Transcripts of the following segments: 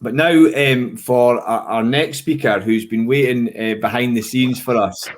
But now for our next speaker, who's been waiting behind the scenes for us,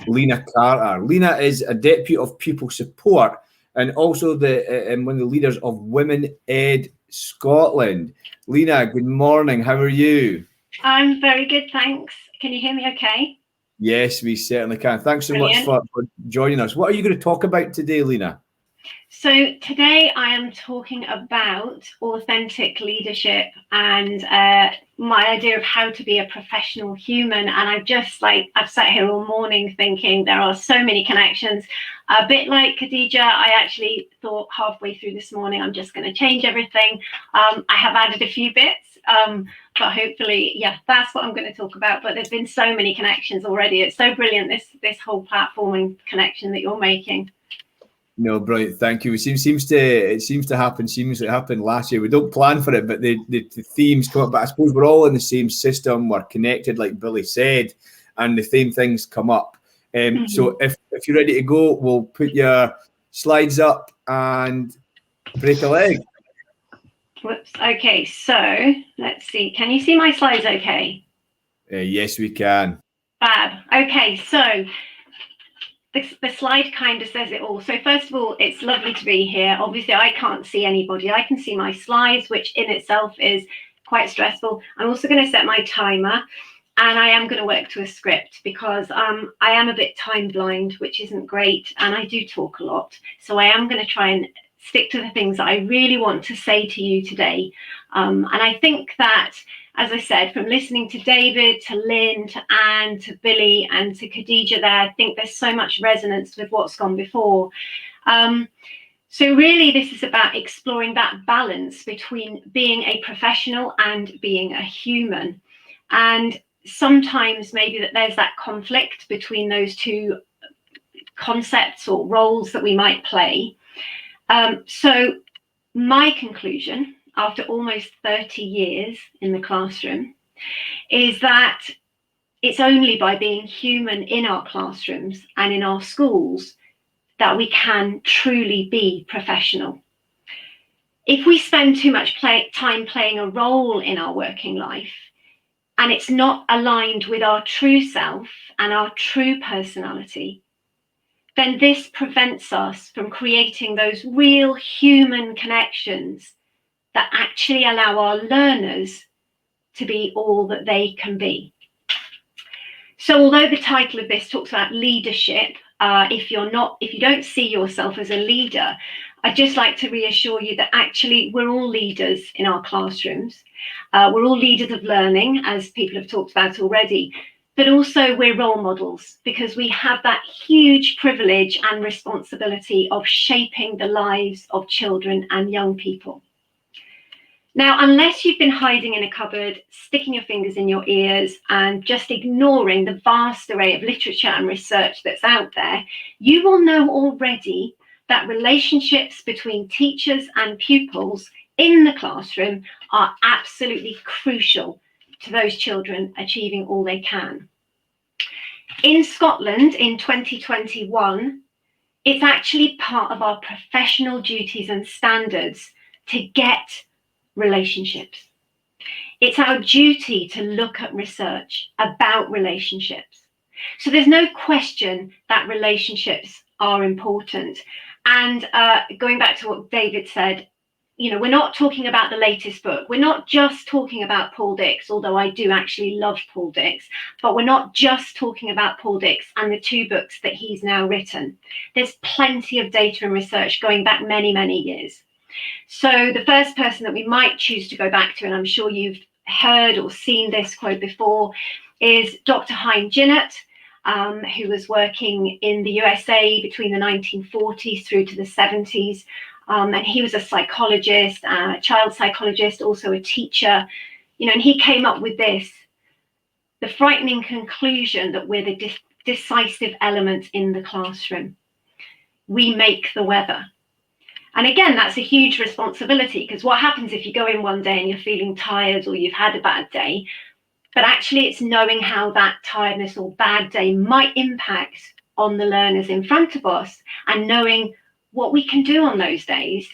Lena Carter. Lena is a Deputy of Pupil Support and also one of the leaders of Women Ed Scotland. Lena, good morning. How are you? I'm very good, thanks. Can you hear me okay? Yes, we certainly can. Thanks so much for joining us. What are you going to talk about today, Lena? So today I am talking about authentic leadership and my idea of how to be a professional human. And I've sat here all morning thinking there are so many connections. A bit like Khadija, I actually thought halfway through this morning, I'm just going to change everything. I have added a few bits, but hopefully, yeah, that's what I'm going to talk about. But there's been so many connections already. It's so brilliant, this whole platform and connection that you're making. No, brilliant. Thank you. It seems to happen. Seems it happened last year. We don't plan for it, but the themes come up. But I suppose we're all in the same system. We're connected, like Billy said, and the same things come up. So if you're ready to go, we'll put your slides up and break a leg. Whoops. Okay. So let's see. Can you see my slides? Okay. Yes, we can. Fab. Okay. So. The slide kind of says it all. So first of all, it's lovely to be here. Obviously, I can't see anybody. I can see my slides, which in itself is quite stressful. I'm also going to set my timer, and I am going to work to a script because I am a bit time blind, which isn't great, and I do talk a lot. So I am going to try and stick to the things that I really want to say to you today. And I think that, as I said, from listening to David, to Lynn, to Anne, to Billy, and to Khadija there, I think there's so much resonance with what's gone before. So really, this is about exploring that balance between being a professional and being a human. And sometimes maybe that there's that conflict between those two concepts or roles that we might play. So my conclusion, after almost 30 years in the classroom, is that it's only by being human in our classrooms and in our schools that we can truly be professional. If we spend too much time playing a role in our working life and it's not aligned with our true self and our true personality, then this prevents us from creating those real human connections that actually allow our learners to be all that they can be. So although the title of this talks about leadership, if you don't see yourself as a leader, I'd just like to reassure you that actually we're all leaders in our classrooms. We're all leaders of learning, as people have talked about already, but also we're role models because we have that huge privilege and responsibility of shaping the lives of children and young people. Now, unless you've been hiding in a cupboard, sticking your fingers in your ears and just ignoring the vast array of literature and research that's out there, you will know already that relationships between teachers and pupils in the classroom are absolutely crucial to those children achieving all they can. In Scotland in 2021, it's actually part of our professional duties and standards to get relationships. It's our duty to look at research about relationships. So there's no question that relationships are important. And going back to what David said, we're not talking about the latest book. We're not just talking about Paul Dix, although I do actually love Paul Dix, but we're not just talking about Paul Dix and the 2 books that he's now written. There's plenty of data and research going back many, many years. So the first person that we might choose to go back to, and I'm sure you've heard or seen this quote before, is Dr. Hein Jinnet, who was working in the USA between the 1940s through to the 70s. And he was a psychologist, a child psychologist, also a teacher, and he came up with this, the frightening conclusion that we're the decisive element in the classroom. We make the weather. And again, that's a huge responsibility because what happens if you go in one day and you're feeling tired or you've had a bad day, but actually it's knowing how that tiredness or bad day might impact on the learners in front of us and knowing what we can do on those days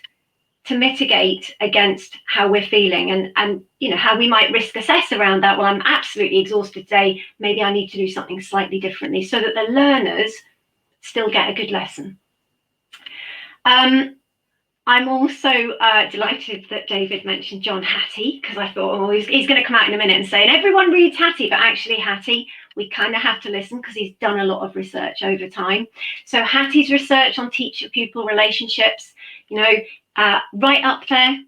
to mitigate against how we're feeling, and you know, how we might risk assess around that. Well, I'm absolutely exhausted today, maybe I need to do something slightly differently, so that the learners still get a good lesson. I'm also delighted that David mentioned John Hattie, because I thought, oh, he's going to come out in a minute and say, and everyone reads Hattie, but actually Hattie, we kind of have to listen because he's done a lot of research over time. So Hattie's research on teacher-pupil relationships, you know, right up there,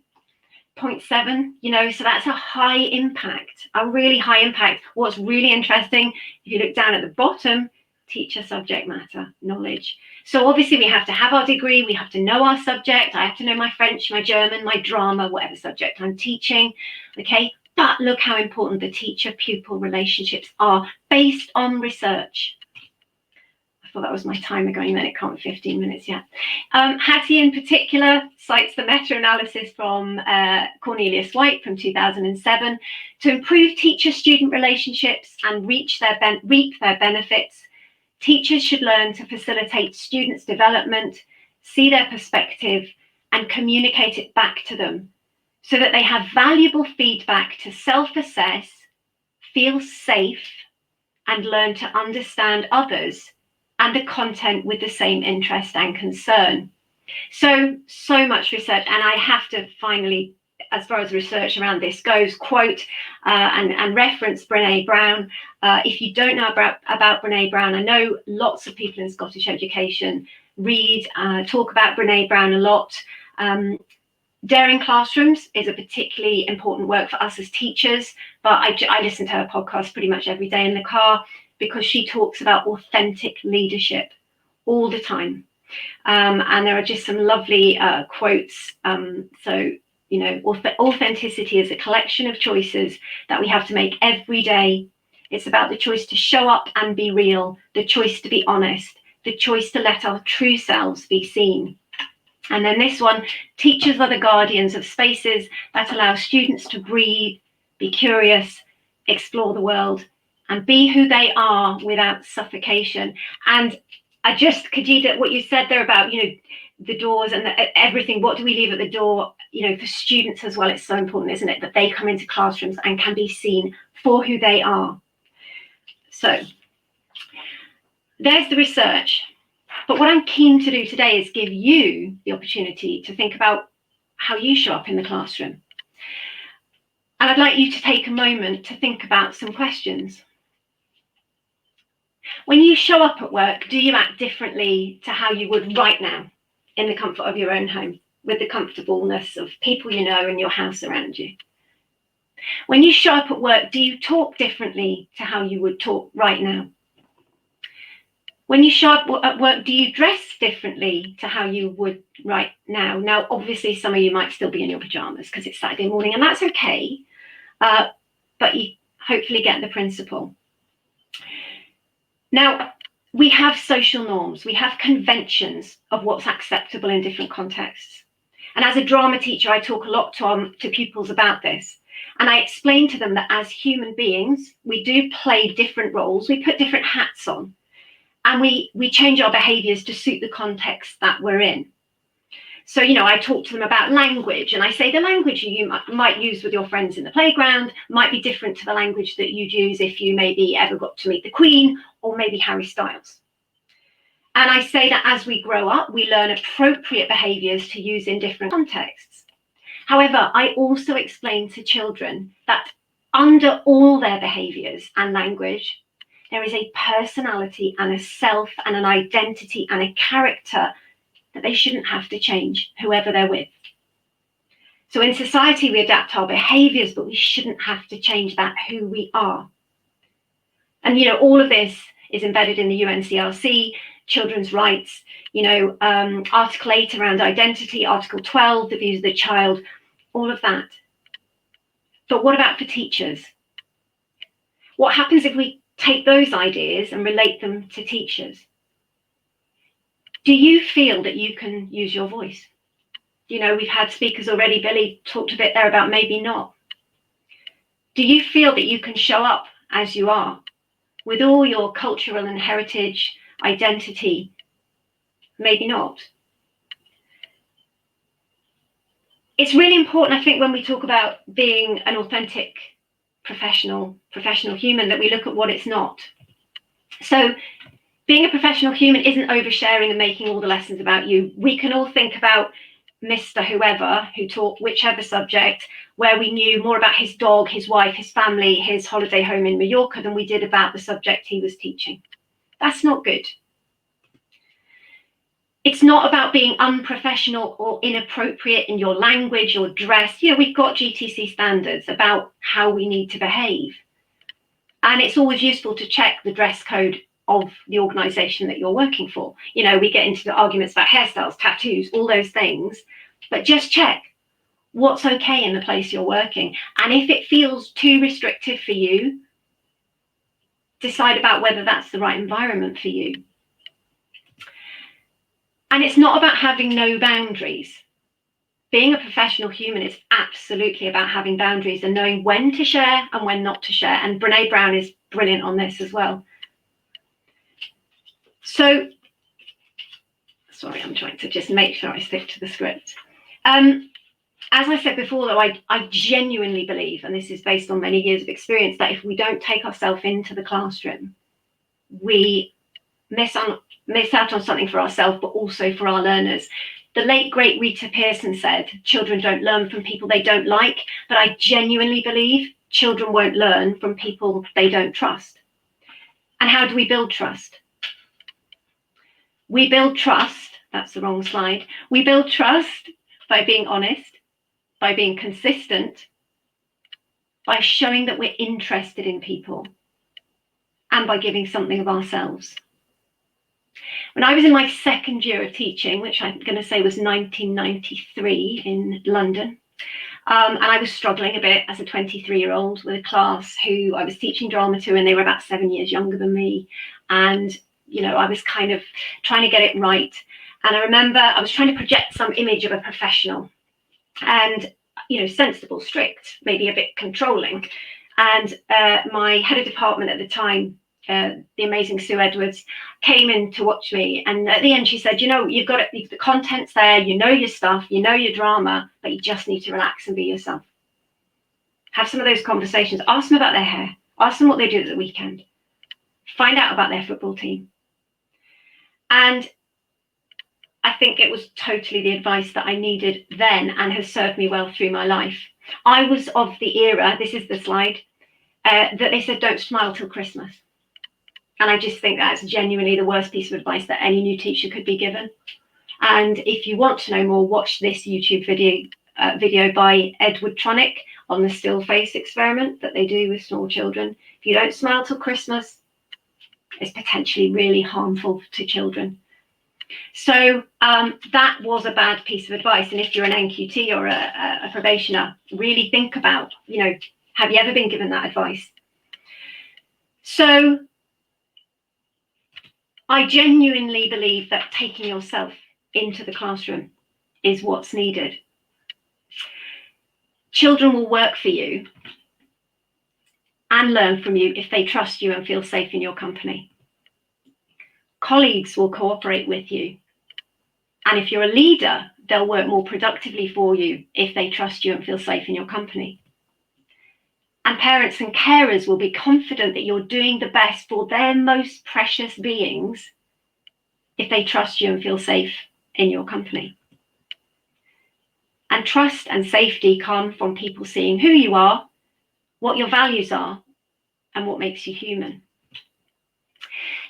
0.7, you know, so that's a high impact, a really high impact. What's really interesting, if you look down at the bottom, teacher subject matter knowledge. So obviously we have to have our degree, we have to know our subject, I have to know my French, my German, my drama, whatever subject I'm teaching, okay? But look how important the teacher-pupil relationships are based on research. I thought that was my timer going, then it can't be 15 minutes yet. Hattie in particular cites the meta-analysis from Cornelius White from 2007. To improve teacher-student relationships and reap their benefits, teachers should learn to facilitate students' development, see their perspective, and communicate it back to them so that they have valuable feedback to self-assess, feel safe, and learn to understand others and the content with the same interest and concern. So much research, and I have to finally, as far as research around this goes, quote and reference Brene Brown. If you don't know about Brene Brown, I know lots of people in Scottish education read, talk about Brene Brown a lot. Daring Classrooms is a particularly important work for us as teachers, but I listen to her podcast pretty much every day in the car because she talks about authentic leadership all the time. And there are just some lovely quotes. So, you know, authenticity is a collection of choices that we have to make every day. It's about the choice to show up and be real, the choice to be honest, the choice to let our true selves be seen. And then this one, teachers are the guardians of spaces that allow students to breathe, be curious, explore the world, and be who they are without suffocation. And I just, Kajita, what you said there about, you know, the doors and everything, what do we leave at the door, you know, for students as well, it's so important, isn't it, that they come into classrooms and can be seen for who they are. So there's the research. But what I'm keen to do today is give you the opportunity to think about how you show up in the classroom. And I'd like you to take a moment to think about some questions. When you show up at work, do you act differently to how you would right now in the comfort of your own home, with the comfortableness of people you know and your house around you? When you show up at work, do you talk differently to how you would talk right now? When you show up at work, do you dress differently to how you would right now? Now, obviously, some of you might still be in your pajamas because it's Saturday morning, and that's okay. But you hopefully get the principle. Now, we have social norms. We have conventions of what's acceptable in different contexts. And as a drama teacher, I talk a lot to pupils about this. And I explain to them that as human beings, we do play different roles. We put different hats on. And we change our behaviors to suit the context that we're in. So, you know, I talk to them about language, and I say the language you might use with your friends in the playground might be different to the language that you'd use if you maybe ever got to meet the Queen or maybe Harry Styles. And I say that as we grow up, we learn appropriate behaviors to use in different contexts. However, I also explain to children that under all their behaviors and language, there is a personality and a self and an identity and a character that they shouldn't have to change, whoever they're with. So in society, we adapt our behaviors, but we shouldn't have to change that who we are. And, you know, all of this is embedded in the UNCRC, children's rights, you know, Article 8 around identity, Article 12, the views of the child, all of that. But what about for teachers? What happens if we take those ideas and relate them to teachers? Do you feel that you can use your voice? You know, we've had speakers already. Billy talked a bit there about maybe not. Do you feel that you can show up as you are with all your cultural and heritage identity? Maybe not. it's really important, I think, when we talk about being an authentic professional human, that we look at what it's not. So being a professional human isn't oversharing and making all the lessons about you. We can all think about Mr. Whoever who taught whichever subject, where we knew more about his dog, his wife, his family, his holiday home in Mallorca than we did about the subject he was teaching. That's not good. It's not about being unprofessional or inappropriate in your language or dress. You know, we've got GTC standards about how we need to behave. And it's always useful to check the dress code of the organization that you're working for. You know, we get into the arguments about hairstyles, tattoos, all those things, but just check what's okay in the place you're working. And if it feels too restrictive for you, decide about whether that's the right environment for you. And it's not about having no boundaries. Being a professional human is absolutely about having boundaries and knowing when to share and when not to share. And Brene Brown is brilliant on this as well. So, sorry, I'm trying to just make sure I stick to the script. As I said before, though, I genuinely believe, and this is based on many years of experience, that if we don't take ourselves into the classroom, we miss out on something for ourselves, but also for our learners. The late, great Rita Pearson said, children don't learn from people they don't like, but I genuinely believe children won't learn from people they don't trust. And how do we build trust? We build trust, that's the wrong slide. We build trust by being honest, by being consistent, by showing that we're interested in people, and by giving something of ourselves. When I was in my second year of teaching, which I'm going to say was 1993 in London, and I was struggling a bit as a 23-year-old with a class who I was teaching drama to, and they were about 7 years younger than me. And, you know, I was kind of trying to get it right. And I remember I was trying to project some image of a professional and, you know, sensible, strict, maybe a bit controlling. And my head of department at the time, the amazing Sue Edwards, came in to watch me, and at the end she said, you know, you've got it, the content's there, you know your stuff, you know your drama, but you just need to relax and be yourself. Have some of those conversations, ask them about their hair, ask them what they do at the weekend, find out about their football team. And I think it was totally the advice that I needed then and has served me well through my life. I was of the era, this is the slide, that they said don't smile till Christmas. And I just think that's genuinely the worst piece of advice that any new teacher could be given. And if you want to know more, watch this YouTube video by Edward Tronick on the still face experiment that they do with small children. If you don't smile till Christmas, it's potentially really harmful to children. So that was a bad piece of advice. And if you're an NQT or a probationer, really think about, you know, have you ever been given that advice? So I genuinely believe that taking yourself into the classroom is what's needed. Children will work for you and learn from you if they trust you and feel safe in your company. Colleagues will cooperate with you. And if you're a leader, they'll work more productively for you if they trust you and feel safe in your company. And parents and carers will be confident that you're doing the best for their most precious beings if they trust you and feel safe in your company. And trust and safety come from people seeing who you are, what your values are, and what makes you human.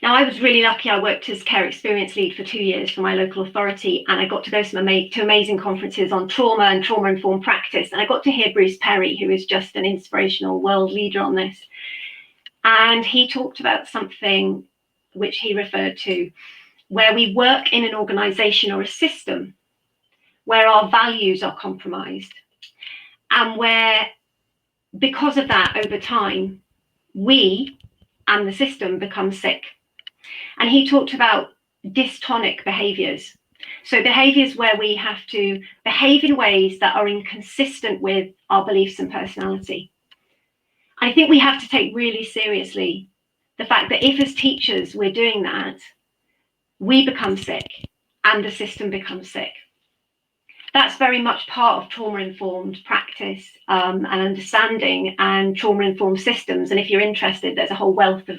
Now, I was really lucky. I worked as care experience lead for 2 years for my local authority, and I got to go to amazing conferences on trauma and trauma-informed practice. And I got to hear Bruce Perry, who is just an inspirational world leader on this. And he talked about something which he referred to, where we work in an organization or a system where our values are compromised, and where, because of that, over time, we and the system become sick. And he talked about dystonic behaviors. So behaviors where we have to behave in ways that are inconsistent with our beliefs and personality. I think we have to take really seriously the fact that if as teachers we're doing that, we become sick and the system becomes sick. that's very much part of trauma-informed practice and understanding and trauma-informed systems. And if you're interested, there's a whole wealth of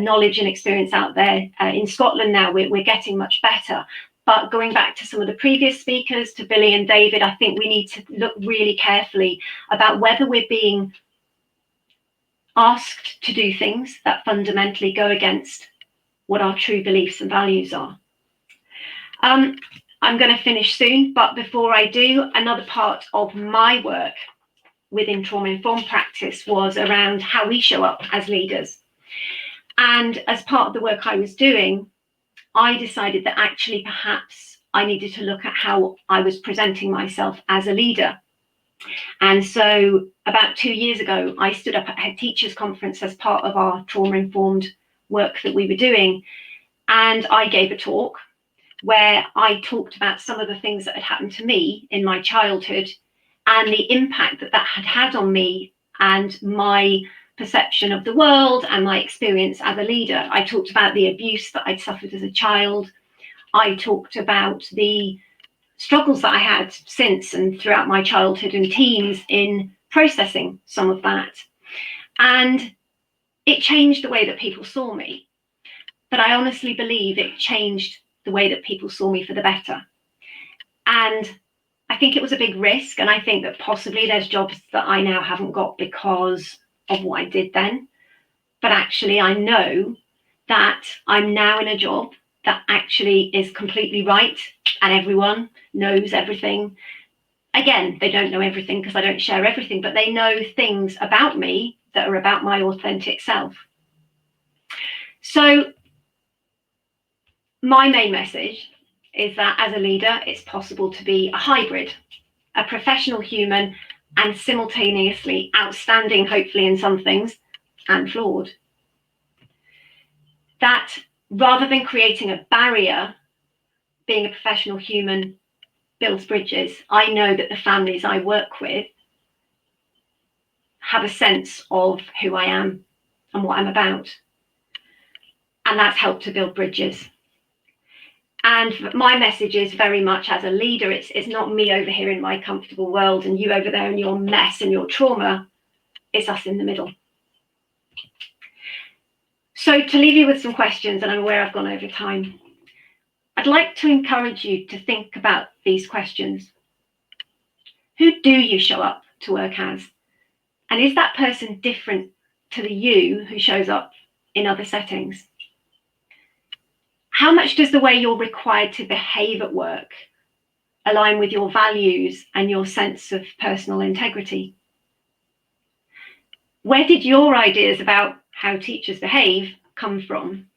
knowledge and experience out there. In Scotland now, we're getting much better. But going back to some of the previous speakers, to Billy and David, I think we need to look really carefully about whether we're being asked to do things that fundamentally go against what our true beliefs and values are. I'm going to finish soon, but before I do, another part of my work within trauma-informed practice was around how we show up as leaders. And as part of the work I was doing, I decided that actually perhaps I needed to look at how I was presenting myself as a leader. And so about 2 years ago, I stood up at a teachers' conference as part of our trauma-informed work that we were doing. And I gave a talk where I talked about some of the things that had happened to me in my childhood and the impact that that had had on me and my perception of the world and my experience as a leader. I talked about the abuse that I'd suffered as a child. I talked about the struggles that I had since and throughout my childhood and teens in processing some of that. And it changed the way that people saw me. But I honestly believe it changed the way that people saw me for the better. And I think it was a big risk. And I think that possibly there's jobs that I now haven't got because of what I did then. But actually, I know that I'm now in a job that actually is completely right. And everyone knows everything. Again, they don't know everything because I don't share everything, but they know things about me that are about my authentic self. So my main message is that as a leader, it's possible to be a hybrid, a professional human, and simultaneously outstanding, hopefully in some things, and flawed. That rather than creating a barrier, being a professional human builds bridges. I know that the families I work with have a sense of who I am and what I'm about. And that's helped to build bridges. And my message is very much as a leader, it's not me over here in my comfortable world and you over there in your mess and your trauma. It's us in the middle. So to leave you with some questions, and I'm aware I've gone over time, I'd like to encourage you to think about these questions. Who do you show up to work as? And is that person different to the you who shows up in other settings? How much does the way you're required to behave at work align with your values and your sense of personal integrity? Where did your ideas about how teachers behave come from?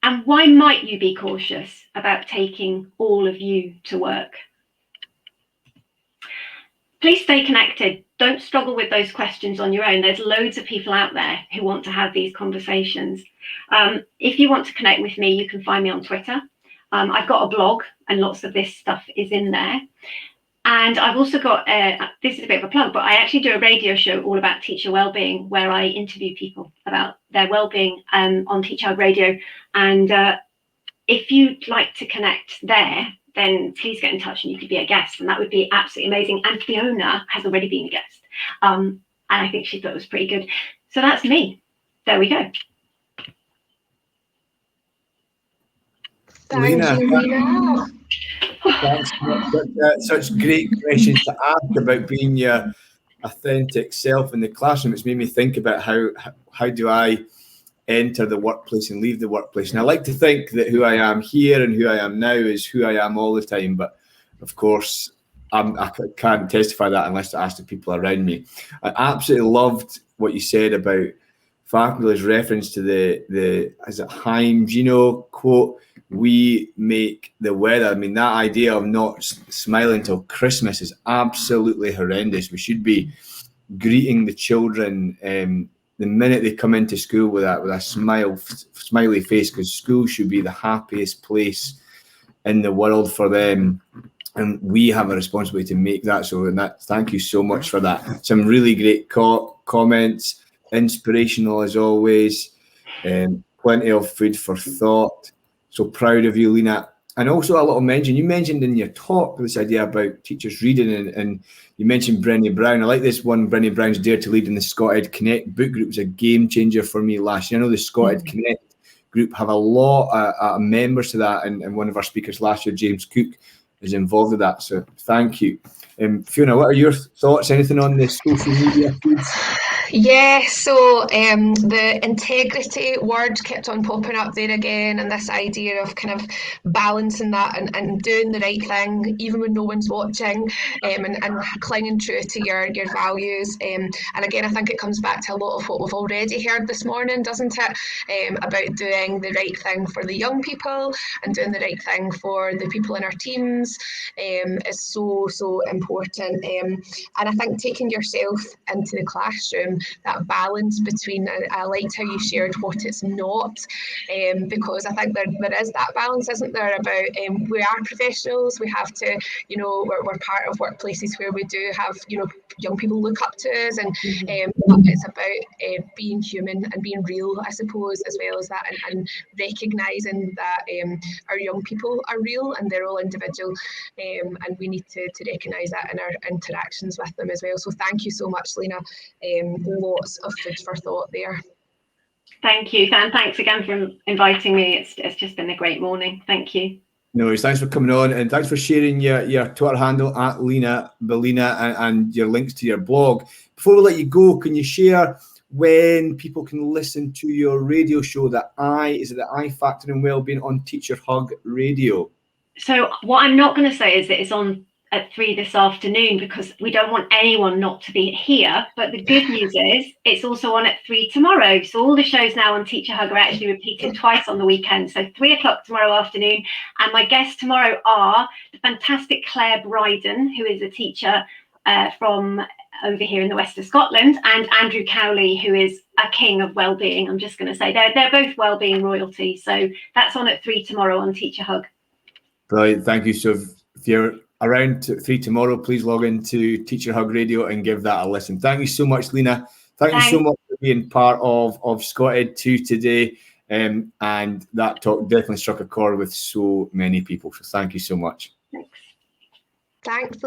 And why might you be cautious about taking all of you to work? Please stay connected. Don't struggle with those questions on your own. There's loads of people out there who want to have these conversations. If you want to connect with me, you can find me on Twitter. I've got a blog and lots of this stuff is in there. And I've also got, this is a bit of a plug, but I actually do a radio show all about teacher wellbeing where I interview people about their wellbeing on Teach Out Radio. And if you'd like to connect there, then please get in touch and you could be a guest. And that would be absolutely amazing. And Fiona has already been a guest. And I think she thought it was pretty good. So that's me. There we go. Lena, thanks. Such great questions to ask about being your authentic self in the classroom. It's made me think about how do I enter the workplace and leave the workplace. And I like to think that who I am here and who I am now is who I am all the time. But of course, I can't testify that unless I ask the people around me. I absolutely loved what you said about Faculty's reference to the is it Hein Jinnet quote, "We make the weather." I mean, that idea of not smiling till Christmas is absolutely horrendous. We should be greeting the children the minute they come into school with a smiley face, because school should be the happiest place in the world for them. And we have a responsibility to make that so. And that, thank you so much for that. Some really great comments, inspirational as always, plenty of food for thought. So proud of you, Lena. And also a little mention, you mentioned in your talk this idea about teachers reading, and you mentioned Brene Brown. I like this one, Brene Brown's Dare to Lead in the ScotEd Connect book group was a game changer for me last year. I know the ScotEd Connect group have a lot of members to that, and one of our speakers last year, James Cook, is involved with that. So thank you. Fiona, what are your thoughts? Anything on the social media feeds? Yeah, so the integrity word kept on popping up there again, and this idea of kind of balancing that and doing the right thing even when no one's watching, and clinging true to your values. And again, I think it comes back to a lot of what we've already heard this morning, doesn't it? About doing the right thing for the young people and doing the right thing for the people in our teams is so important. And I think taking yourself into the classroom, that balance between, I liked how you shared what it's not, because I think there is that balance, isn't there, about we are professionals, we have to, we're part of workplaces where we do have, young people look up to us, and it's about being human and being real, I suppose, as well as that, and recognising that our young people are real and they're all individual, and we need to recognise that in our interactions with them as well. So thank you so much, Lena. Lots of food for thought there. Thank you, and thanks again for inviting me. It's just been a great morning. Thank you. No worries. Thanks for coming on, and thanks for sharing your Twitter handle at Lena Belina and your links to your blog. Before we let you go, can you share when people can listen to your radio show, the I Factor in Wellbeing on Teacher Hug Radio? So what I'm not going to say is that it's on at 3 this afternoon, because we don't want anyone not to be here. But the good news is it's also on at 3 tomorrow. So all the shows now on Teacher Hug are actually repeated twice on the weekend. So 3 o'clock tomorrow afternoon. And my guests tomorrow are the fantastic Claire Bryden, who is a teacher from over here in the west of Scotland, and Andrew Cowley, who is a king of wellbeing. I'm just going to say they're both wellbeing royalty. So that's on at 3 tomorrow on Teacher Hug. Brilliant. Thank you. So if you're around 3 tomorrow, please log into Teacher Hug Radio and give that a listen. Thank you so much, Lena. Thanks you so much for being part of ScotEd2 today. And that talk definitely struck a chord with so many people. So thank you so much. Thanks, Lena.